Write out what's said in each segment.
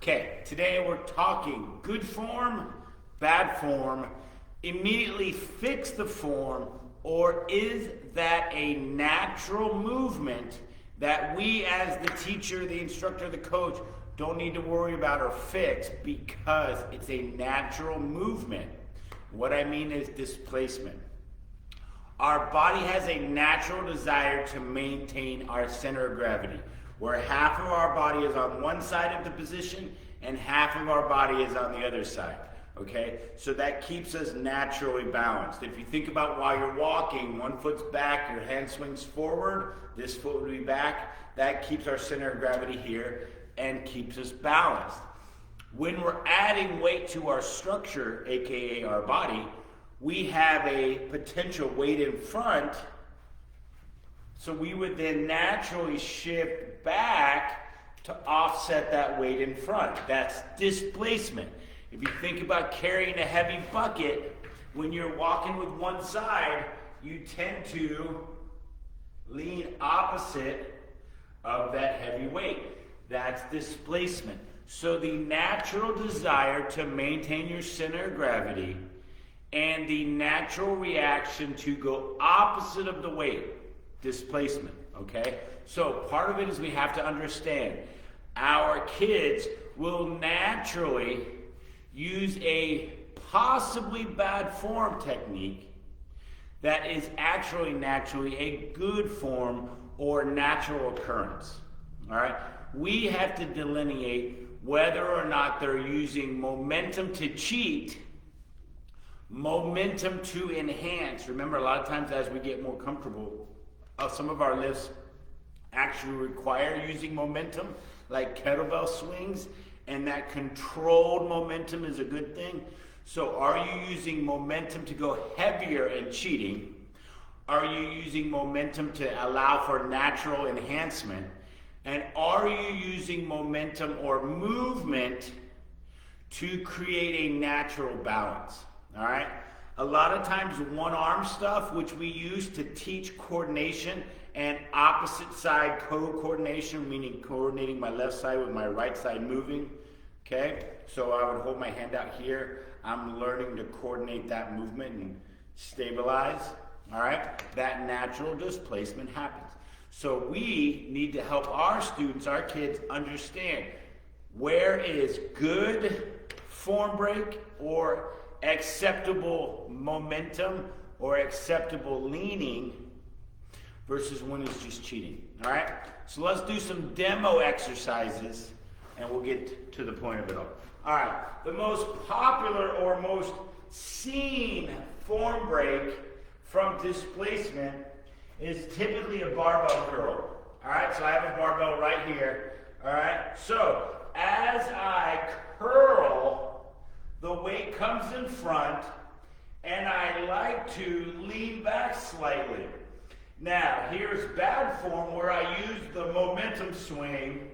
Okay, today we're talking good form, bad form, immediately fix the form, or is that a natural movement that we as the teacher, the instructor, the coach don't need to worry about or fix because it's a natural movement. What I mean is displacement. Our body has a natural desire to maintain our center of gravity, where half of our body is on one side of the position and half of our body is on the other side. Okay, so that keeps us naturally balanced. If you think about while you're walking, one foot's back, your hand swings forward, this foot would be back. That keeps our center of gravity here and keeps us balanced. When we're adding weight to our structure, aka our body, we have a potential weight in front, so we would then naturally shift back to offset that weight in front. That's displacement. If you think about carrying a heavy bucket, when you're walking with one side, you tend to lean opposite of that heavy weight. That's displacement. So the natural desire to maintain your center of gravity and the natural reaction to go opposite of the weight, displacement, okay? So part of it is we have to understand our kids will naturally use a possibly bad form technique that is actually naturally a good form or natural occurrence, all right? We have to delineate whether or not they're using momentum to cheat, momentum to enhance. Remember, a lot of times as we get more comfortable, some of our lifts actually require using momentum, like kettlebell swings, and that controlled momentum is a good thing. So are you using momentum to go heavier and cheating? Are you using momentum to allow for natural enhancement? And are you using momentum or movement to create a natural balance? All right? A lot of times one arm stuff, which we use to teach coordination and opposite side co-coordination, meaning coordinating my left side with my right side moving, okay? So I would hold my hand out here. I'm learning to coordinate that movement and stabilize, all right? That natural displacement happens. So we need to help our students, our kids, understand where is good form break or acceptable momentum or acceptable leaning versus when it's just cheating, all right? So let's do some demo exercises and we'll get to the point of it all. All right, the most popular or most seen form break from displacement is typically a barbell curl. All right, so I have a barbell right here. All right, so as I curl, the weight comes in front and I like to lean back slightly. Now, here's bad form where I use the momentum swing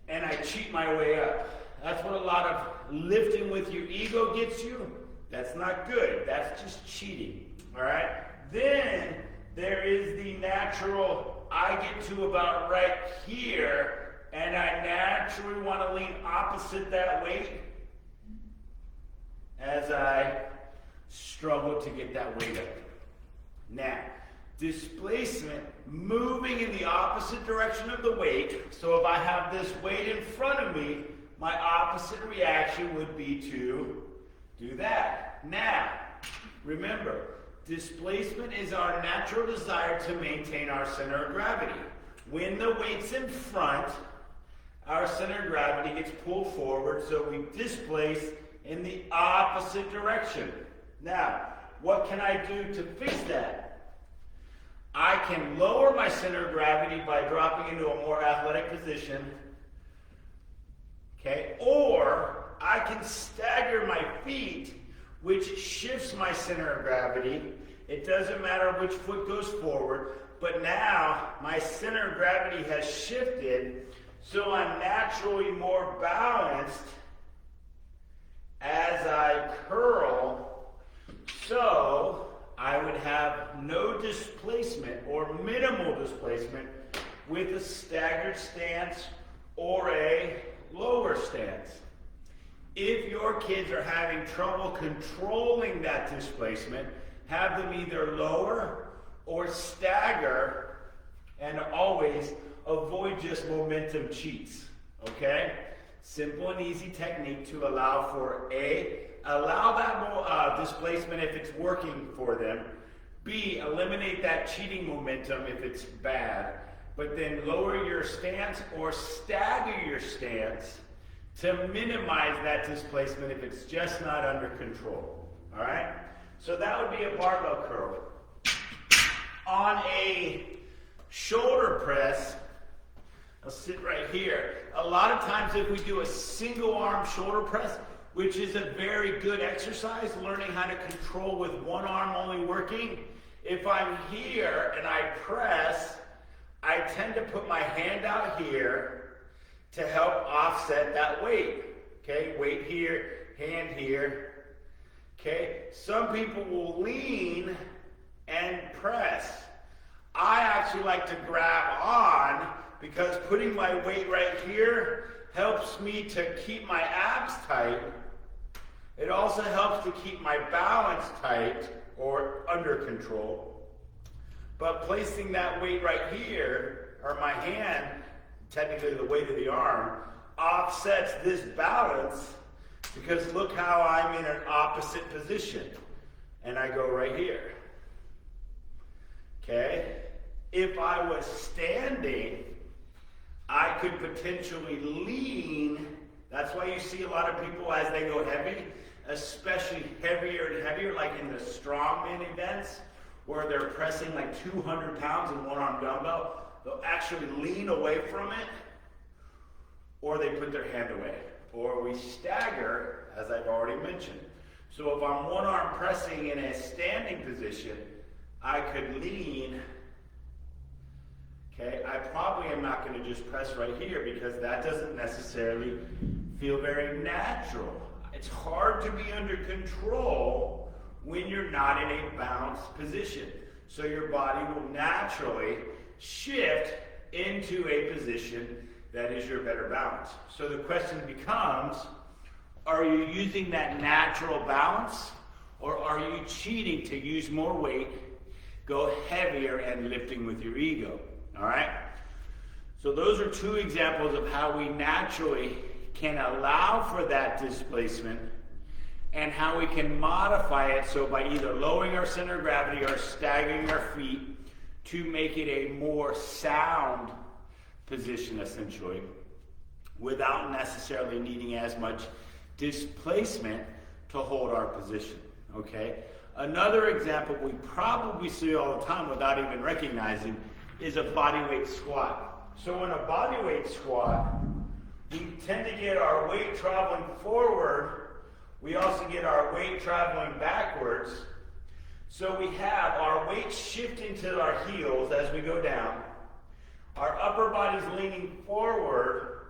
and I cheat my way up. That's what a lot of lifting with your ego gets you. That's not good. That's just cheating. All right? Then there is the natural, I get to about right here, and I naturally want to lean opposite that weight as I struggle to get that weight up. Now, displacement, moving in the opposite direction of the weight. So if I have this weight in front of me, my opposite reaction would be to do that. Now, remember, displacement is our natural desire to maintain our center of gravity. When the weight's in front, our center of gravity gets pulled forward, so we displace in the opposite direction. Now, what can I do to fix that? I can lower my center of gravity by dropping into a more athletic position, okay? Or I can stagger my feet, which shifts my center of gravity. It doesn't matter which foot goes forward, but now my center of gravity has shifted, so I'm naturally more balanced as I curl. So I would have no displacement or minimal displacement with a staggered stance or a lower stance. If your kids are having trouble controlling that displacement, have them either lower or stagger, and always avoid just momentum cheats, okay? Simple and easy technique to allow for allow that displacement if it's working for them. B, eliminate that cheating momentum if it's bad, but then lower your stance or stagger your stance to minimize that displacement if it's just not under control, all right? So that would be a barbell curl. On a shoulder press, I'll sit right here. A lot of times if we do a single arm shoulder press, which is a very good exercise, learning how to control with one arm only working, if I'm here and I press, I tend to put my hand out here to help offset that weight. Okay, weight here, hand here. Okay, some people will lean and press. I actually like to grab on because putting my weight right here helps me to keep my abs tight. It also helps to keep my balance tight or under control. But placing that weight right here, or my hand, technically the weight of the arm, offsets this balance because look how I'm in an opposite position. And I go right here. Okay? If I was standing, I could potentially lean. That's why you see a lot of people as they go heavy, especially heavier and heavier, like in the strongman events, where they're pressing like 200 pounds in one arm dumbbell, they'll actually lean away from it, or they put their hand away. Or we stagger, as I've already mentioned. So if I'm one arm pressing in a standing position, I could lean. Okay, I probably am not going to just press right here because that doesn't necessarily feel very natural. It's hard to be under control when you're not in a balanced position. So your body will naturally shift into a position that is your better balance. So the question becomes, are you using that natural balance, or are you cheating to use more weight, go heavier, and lifting with your ego? All right? So those are two examples of how we naturally can allow for that displacement and how we can modify it so by either lowering our center of gravity or staggering our feet to make it a more sound position, essentially, without necessarily needing as much displacement to hold our position, okay? Another example we probably see all the time without even recognizing is a bodyweight squat. So in a bodyweight squat, we tend to get our weight traveling forward. We also get our weight traveling backwards. So we have our weight shifting to our heels as we go down. Our upper body's leaning forward.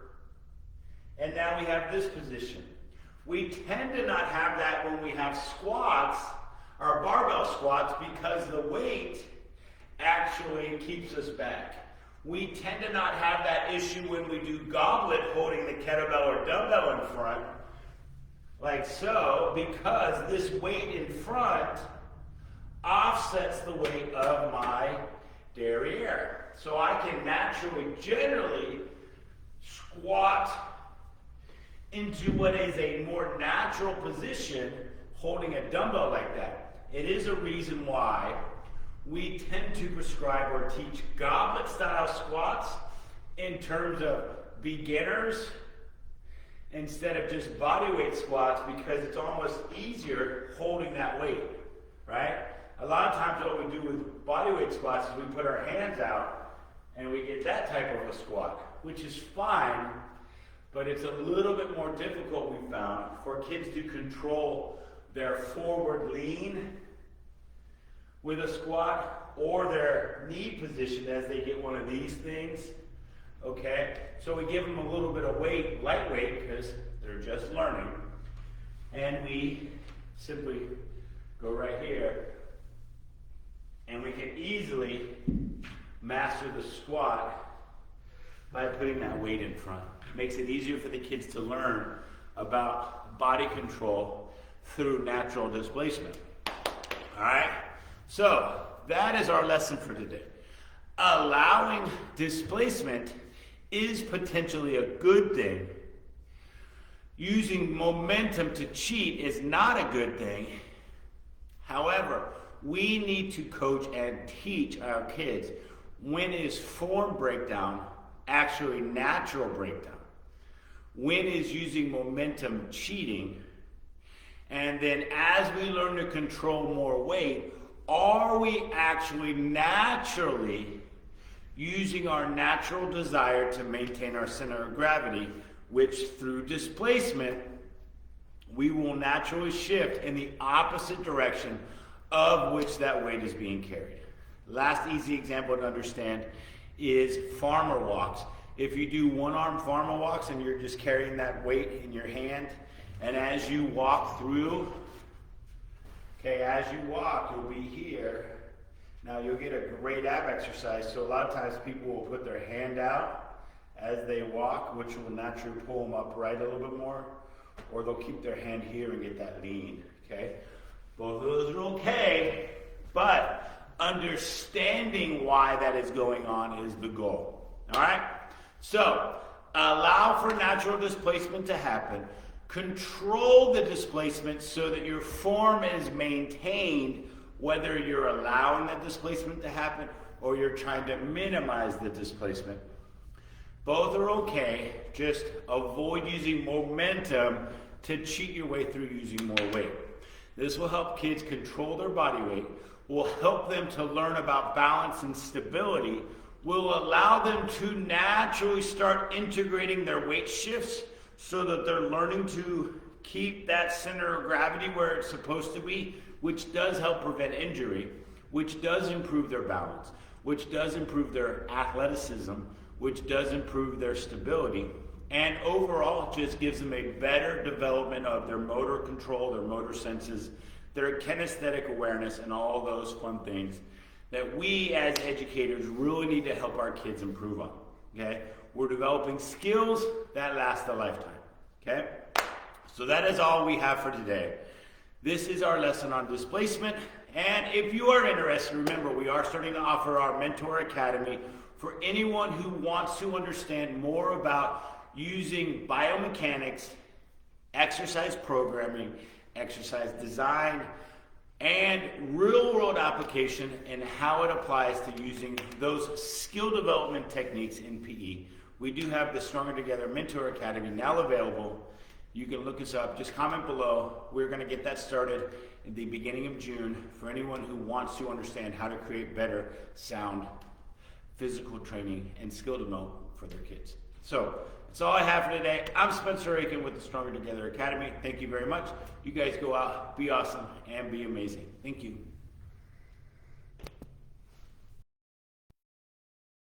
And now we have this position. We tend to not have that when we have squats, our barbell squats, because the weight actually keeps us back. We tend to not have that issue when we do goblet holding the kettlebell or dumbbell in front, like so, because this weight in front offsets the weight of my derriere. So I can naturally, generally, squat into what is a more natural position holding a dumbbell like that. It is a reason why we tend to prescribe or teach goblet-style squats in terms of beginners instead of just bodyweight squats, because it's almost easier holding that weight, right? A lot of times what we do with bodyweight squats is we put our hands out and we get that type of a squat, which is fine, but it's a little bit more difficult, we found, for kids to control their forward lean with a squat or their knee position as they get one of these things, okay? So we give them a little bit of weight, lightweight, because they're just learning, and we simply go right here, and we can easily master the squat by putting that weight in front. makes it easier for the kids to learn about body control through natural displacement. All right? So, that is our lesson for today. Allowing displacement is potentially a good thing. Using momentum to cheat is not a good thing. However, we need to coach and teach our kids when is form breakdown actually natural breakdown. When is using momentum cheating? And then as we learn to control more weight, are we actually naturally using our natural desire to maintain our center of gravity, which through displacement, we will naturally shift in the opposite direction of which that weight is being carried. Last easy example to understand is farmer walks. If you do one-arm farmer walks and you're just carrying that weight in your hand, and as you walk through, okay, as you walk, you'll be here. Now you'll get a great ab exercise. So a lot of times people will put their hand out as they walk, which will naturally pull them upright a little bit more, or they'll keep their hand here and get that lean, okay? Both of those are okay, but understanding why that is going on is the goal, all right? So, allow for natural displacement to happen. Control the displacement so that your form is maintained, whether you're allowing that displacement to happen or you're trying to minimize the displacement. Both are okay, just avoid using momentum to cheat your way through using more weight. This will help kids control their body weight, will help them to learn about balance and stability, will allow them to naturally start integrating their weight shifts so that they're learning to keep that center of gravity where it's supposed to be, which does help prevent injury, which does improve their balance, which does improve their athleticism, which does improve their stability, and overall just gives them a better development of their motor control, their motor senses, their kinesthetic awareness, and all those fun things that we as educators really need to help our kids improve on, okay? We're developing skills that last a lifetime, okay? So that is all we have for today. This is our lesson on displacement, and if you are interested, remember we are starting to offer our Mentor Academy for anyone who wants to understand more about using biomechanics, exercise programming, exercise design, and real-world application and how it applies to using those skill development techniques in PE. We do have the Stronger Together Mentor Academy now available. You can look us up. Just comment below. We're going to get that started in the beginning of June for anyone who wants to understand how to create better, sound, physical training and skill development for their kids. So that's all I have for today. I'm Spencer Aiken with the Stronger Together Academy. Thank you very much. You guys go out, be awesome, and be amazing. Thank you.